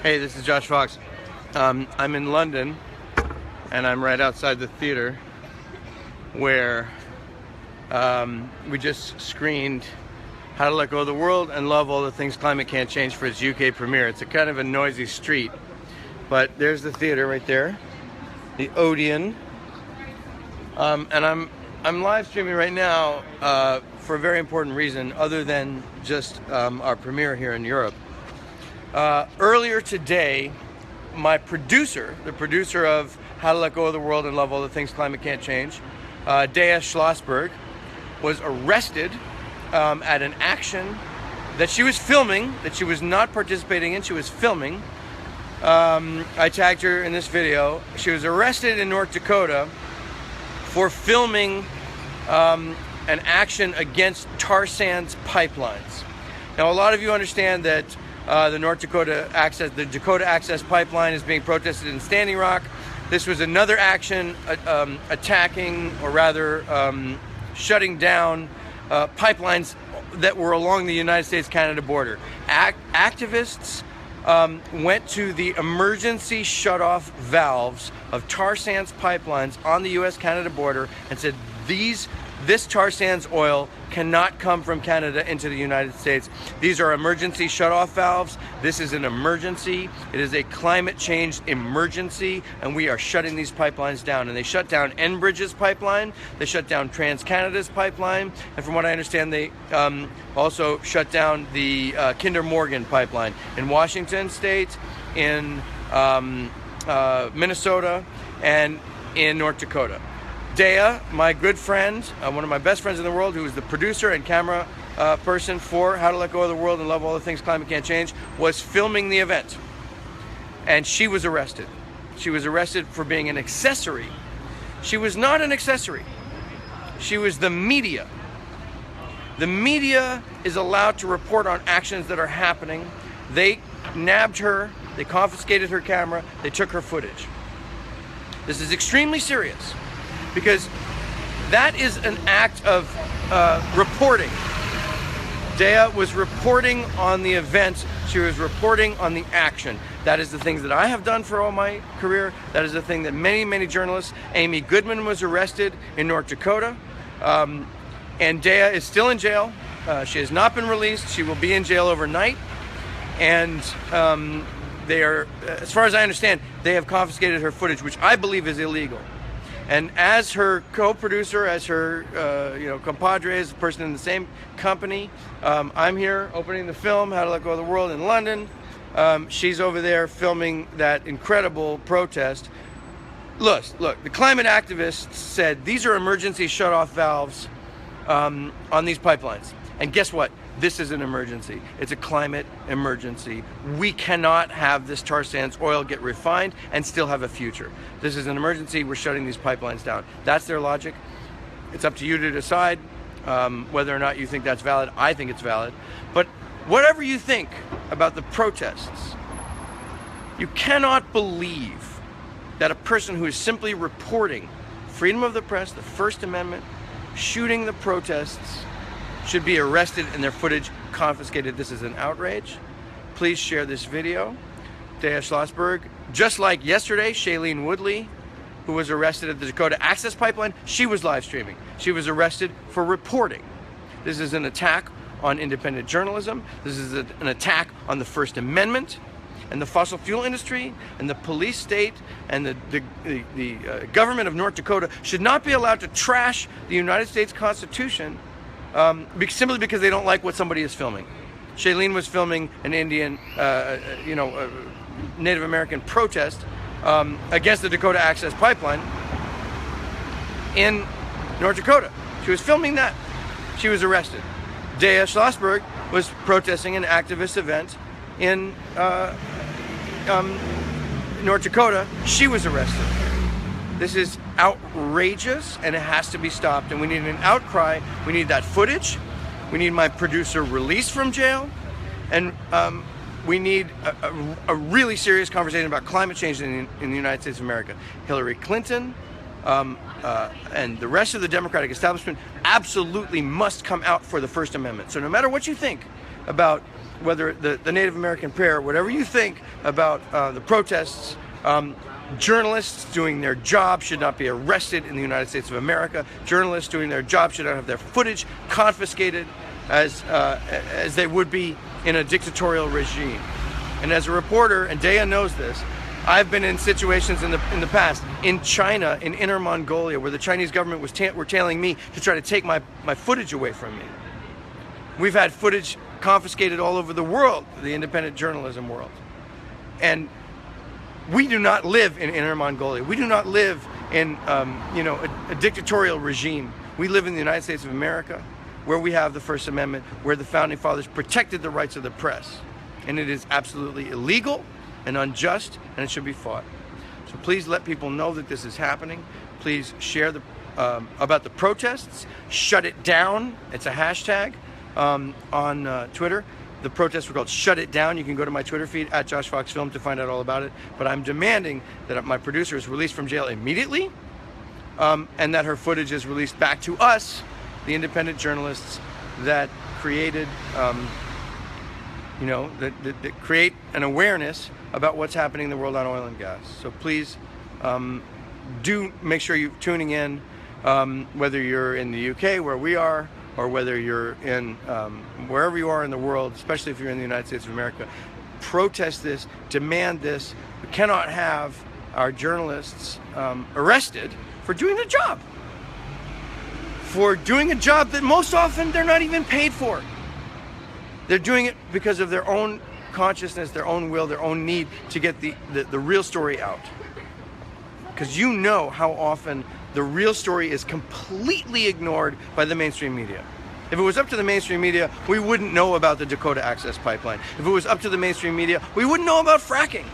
Hey, this is Josh Fox. I'm in London, and I'm right outside the theater where we just screened How to Let Go of the World and Love All the Things Climate Can't Change for its UK premiere. It's a kind of a noisy street, but there's the theater right there, the Odeon. And I'm live streaming right now for a very important reason, other than just our premiere here in Europe. Earlier today, my producer, the producer of How to Let Go of the World and Love All the Things Climate Can't Change, Dela Schlosberg, was arrested at an action that she was filming, that she was not participating in. She was filming. I tagged her in this video. She was arrested in North Dakota for filming an action against tar sands pipelines. Now, a lot of you understand that the Dakota Access Pipeline is being protested in Standing Rock. This was another action attacking, or rather shutting down pipelines that were along the United States-Canada border. Activists went to the emergency shutoff valves of tar sands pipelines on the U.S.-Canada border and said, this tar sands oil cannot come from Canada into the United States. These are emergency shutoff valves. This is an emergency. It is a climate change emergency, and we are shutting these pipelines down. And they shut down Enbridge's pipeline. They shut down TransCanada's pipeline. And from what I understand, they also shut down the Kinder Morgan pipeline in Washington State, in Minnesota, and in North Dakota. Dea, my good friend, one of my best friends in the world, who is the producer and camera person for How to Let Go of the World and Love All the Things Climate Can't Change, was filming the event. And she was arrested. She was arrested for being an accessory. She was not an accessory. She was the media. The media is allowed to report on actions that are happening. They nabbed her. They confiscated her camera. They took her footage. This is extremely serious, because that is an act of reporting. Dea was reporting on the event. She was reporting on the action. That is the things that I have done for all my career. That is the thing that many, many journalists. Amy Goodman was arrested in North Dakota. And Dea is still in jail. She has not been released. She will be in jail overnight. And they are, as far as I understand, they have confiscated her footage, which I believe is illegal. And as her co-producer, as her compadre, as a person in the same company, I'm here opening the film, How to Let Go of the World, in London. She's over there filming that incredible protest. Look, the climate activists said these are emergency shutoff valves on these pipelines. And guess what? This is an emergency. It's a climate emergency. We cannot have this tar sands oil get refined and still have a future. This is an emergency. We're shutting these pipelines down. That's their logic. It's up to you to decide whether or not you think that's valid. I think it's valid. But whatever you think about the protests, you cannot believe that a person who is simply reporting freedom of the press, the First Amendment, shooting the protests, should be arrested and their footage confiscated. This is an outrage. Please share this video. Dela Schlosberg, just like yesterday, Shailene Woodley, who was arrested at the Dakota Access Pipeline, she was live streaming. She was arrested for reporting. This is an attack on independent journalism. This is an attack on the First Amendment, and the fossil fuel industry and the police state and the government of North Dakota should not be allowed to trash the United States Constitution simply because they don't like what somebody is filming. Shailene was filming an Indian, Native American protest against the Dakota Access Pipeline in North Dakota. She was filming that. She was arrested. Dela Schlosberg was protesting an activist event in North Dakota. She was arrested. This is outrageous, and it has to be stopped. And we need an outcry. We need that footage. We need my producer released from jail. And we need a really serious conversation about climate change in the United States of America. Hillary Clinton and the rest of the Democratic establishment absolutely must come out for the First Amendment. So no matter what you think about whether the Native American prayer, whatever you think about the protests, journalists doing their job should not be arrested in the United States of America. Journalists doing their job should not have their footage confiscated as they would be in a dictatorial regime. And as a reporter, and Dea knows this, I've been in situations in the past, in China, in Inner Mongolia, where the Chinese government were tailing me to try to take my footage away from me. We've had footage confiscated all over the world, the independent journalism world. And we do not live in Inner Mongolia. We do not live in a dictatorial regime. We live in the United States of America, where we have the First Amendment, where the Founding Fathers protected the rights of the press. And it is absolutely illegal and unjust, and it should be fought. So please let people know that this is happening. Please share about the protests. Shut it down. It's a hashtag on Twitter. The protests were called Shut It Down. You can go to my Twitter feed at Josh Fox Film to find out all about it. But I'm demanding that my producer is released from jail immediately, and that her footage is released back to us, the independent journalists that created, that create an awareness about what's happening in the world on oil and gas. So please do make sure you're tuning in, whether you're in the UK where we are, or whether you're in wherever you are in the world, especially if you're in the United States of America. Protest this, demand this. We cannot have our journalists arrested for doing the job. For doing a job that most often they're not even paid for. They're doing it because of their own consciousness, their own will, their own need to get the real story out. Because you know how often the real story is completely ignored by the mainstream media. If it was up to the mainstream media, we wouldn't know about the Dokota access pipeline. If it was up to the mainstream media, we wouldn't know about fracking.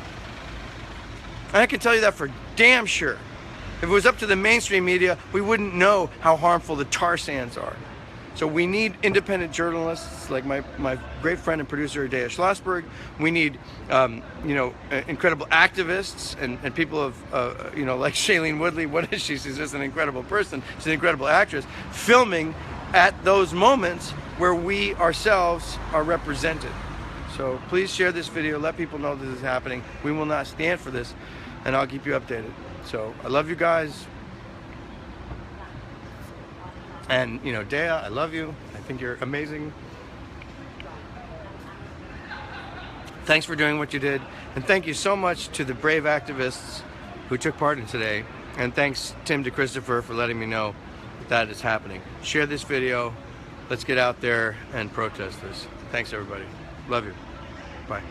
And I can tell you that for damn sure. If it was up to the mainstream media, we wouldn't know how harmful the tar sands are. So we need independent journalists like my great friend and producer Dela Schlosberg. We need incredible activists and people of like Shailene Woodley. What is she? She's just an incredible person. She's an incredible actress, filming at those moments where we ourselves are represented. So please share this video. Let people know this is happening. We will not stand for this, and I'll keep you updated. So I love you guys. And, Dea, I love you. I think you're amazing. Thanks for doing what you did. And thank you so much to the brave activists who took part in today. And thanks, Tim DeChristopher, for letting me know that is happening. Share this video. Let's get out there and protest this. Thanks, everybody. Love you. Bye.